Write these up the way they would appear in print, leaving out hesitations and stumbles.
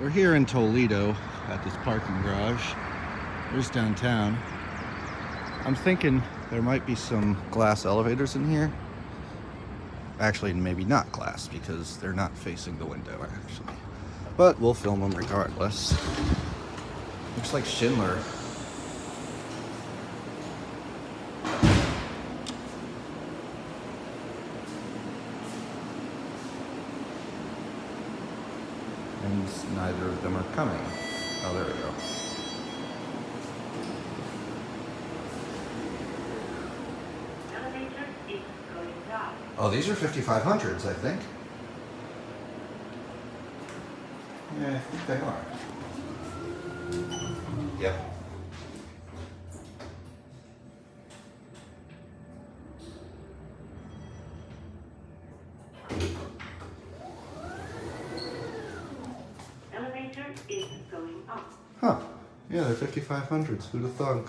We're here in Toledo at this parking garage. Here's downtown. I'm thinking there might be some glass elevators in here. Actually, maybe not glass because they're not facing the window, actually. But we'll film them regardless. Looks like Schindler. And neither of them are coming. Oh, there we go. Elevator is going down. Oh, these are 5500s, I think. Yeah, I think they are. Yep. Elevator is going up. Huh. Yeah, they're 5500s. Who'd have thunk?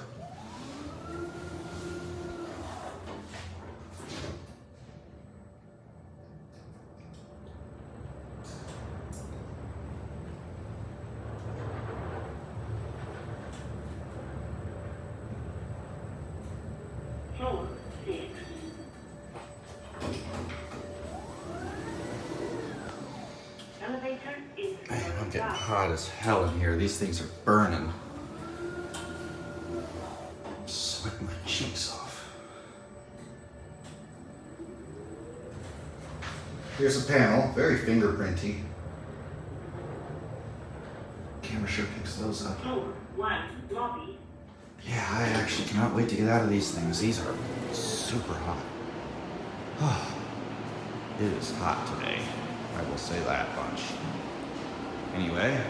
Floor 6. Elevator is Man, I'm going getting down. hot as hell in here. These things are burning. I'm sweating my cheeks off. Here's a panel, very fingerprinty. Camera sure picks those up. Floor 1, lobby. Yeah, I actually cannot wait to get out of these things. These are super hot. It is hot today. I will say that much. Anyway,